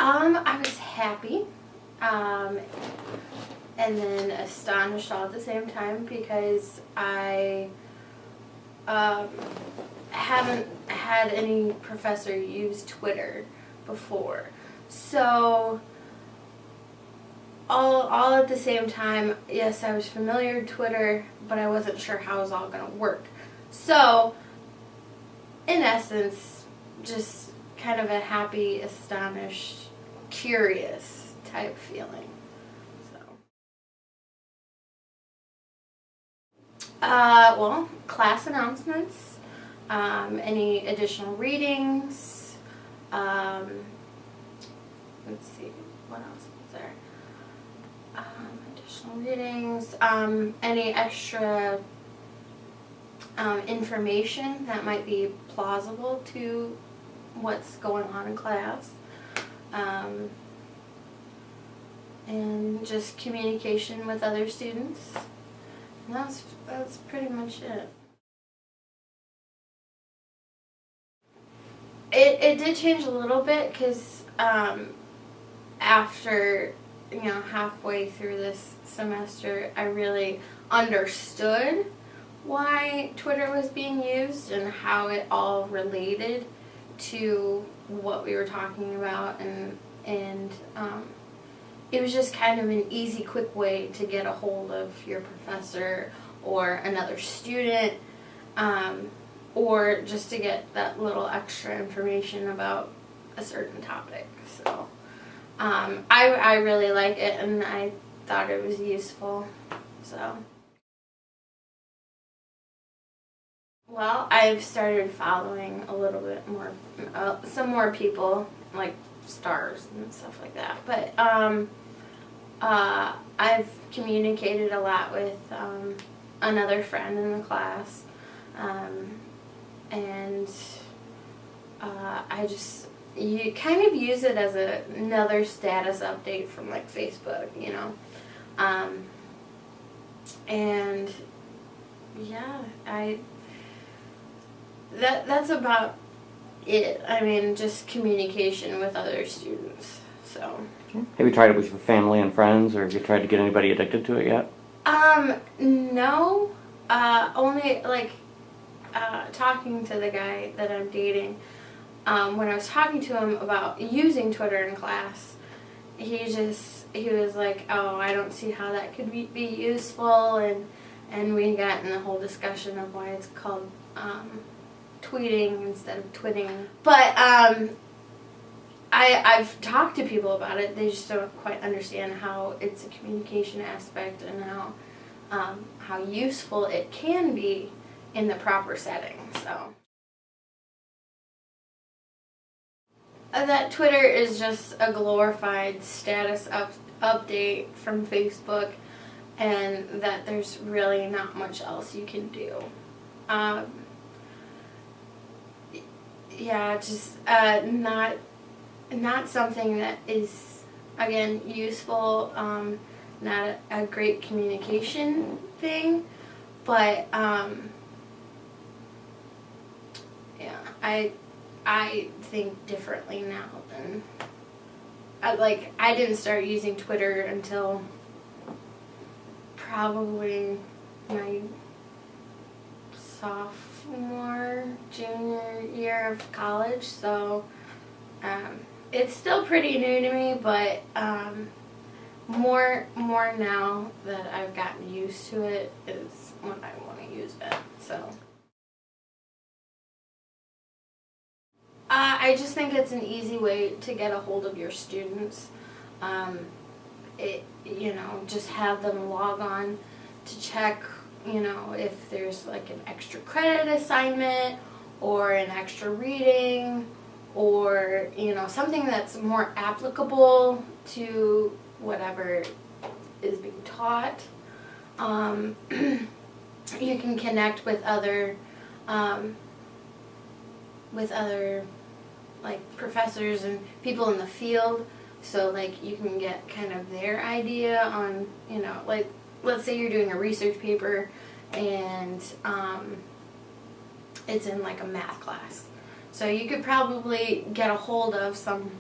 I was happy, and then astonished all at the same time because I haven't had any professor use Twitter before. So all at the same time, yes, I was familiar with Twitter, but I wasn't sure how it was all going to work. So, in essence, just kind of a happy, astonished, curious type feeling. Well, class announcements, any additional readings, let's see, what else is there? Additional readings, any extra information that might be plausible to what's going on in class, and just communication with other students. And that's pretty much it. It did change a little bit because after, halfway through this semester, I really understood why Twitter was being used and how it all related to what we were talking about, and it was just kind of an easy, quick way to get a hold of your professor or another student, or just to get that little extra information about a certain topic. So I really like it, and I thought it was useful. So, well, I've started following a little bit more, some more people, like stars and stuff like that. But I've communicated a lot with another friend in the class, and you kind of use it as another status update from like Facebook, and yeah, that's about it. I mean, just communication with other students. So. Have you tried it with your family and friends, or have you tried to get anybody addicted to it yet? No. Only like talking to the guy that I'm dating. When I was talking to him about using Twitter in class, he was like, "Oh, I don't see how that could be useful," and we got in the whole discussion of why it's called tweeting instead of twitting. But I've talked to people about it. They just don't quite understand how it's a communication aspect and how useful it can be in the proper setting. So that Twitter is just a glorified status update from Facebook, and that there's really not much else you can do. Yeah, just not something that is, again, useful, not a great communication thing, but yeah, I think differently now than I didn't start using Twitter until probably my junior year of college, so it's still pretty new to me, but more now that I've gotten used to it is when I want to use it. So I just think it's an easy way to get a hold of your students. Just have them log on to check, if there's like an extra credit assignment or an extra reading, or something that's more applicable to whatever is being taught. You can connect with other like professors and people in the field, so like you can get kind of their idea on, like let's say you're doing a research paper and it's in like a math class. So you could probably get a hold of some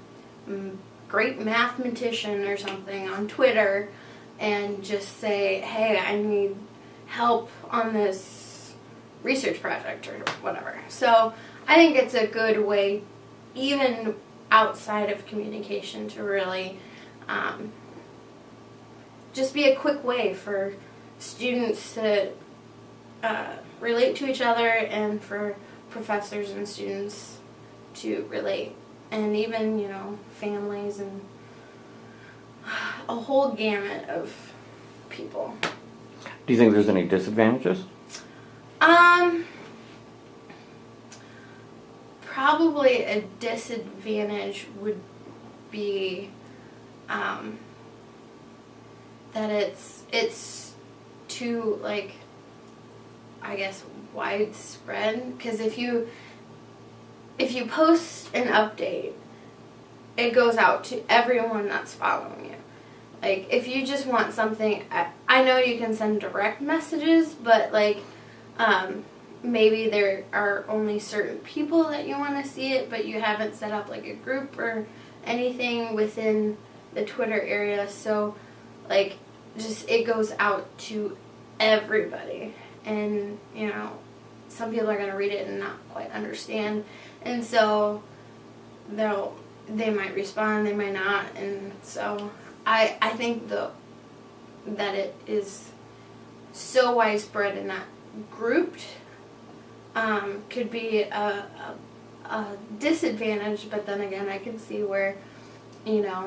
great mathematician or something on Twitter and just say, hey, I need help on this research project or whatever. So I think it's a good way, even outside of communication, to really just be a quick way for students to relate to each other and for professors and students to relate. And even, families and a whole gamut of people. Do you think there's any disadvantages? Probably a disadvantage would be that it's too, I guess, widespread. Because if you post an update, it goes out to everyone that's following you. Like, if you just want something, I know you can send direct messages, but maybe there are only certain people that you want to see it, but you haven't set up a group or anything within the Twitter area. So just it goes out to everybody, and some people are going to read it and not quite understand, and so they might respond, they might not. And so I think that it is so widespread and not grouped could be a disadvantage. But then again, I can see where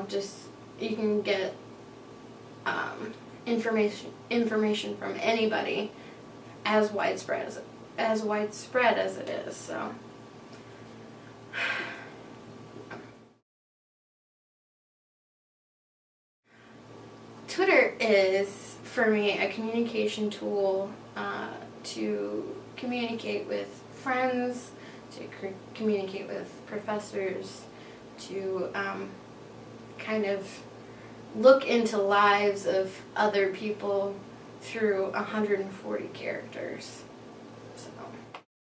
just you can get information from anybody as widespread as it is. So Twitter is, for me, a communication tool to communicate with friends, to communicate with professors, to kind of look into lives of other people through 140 characters.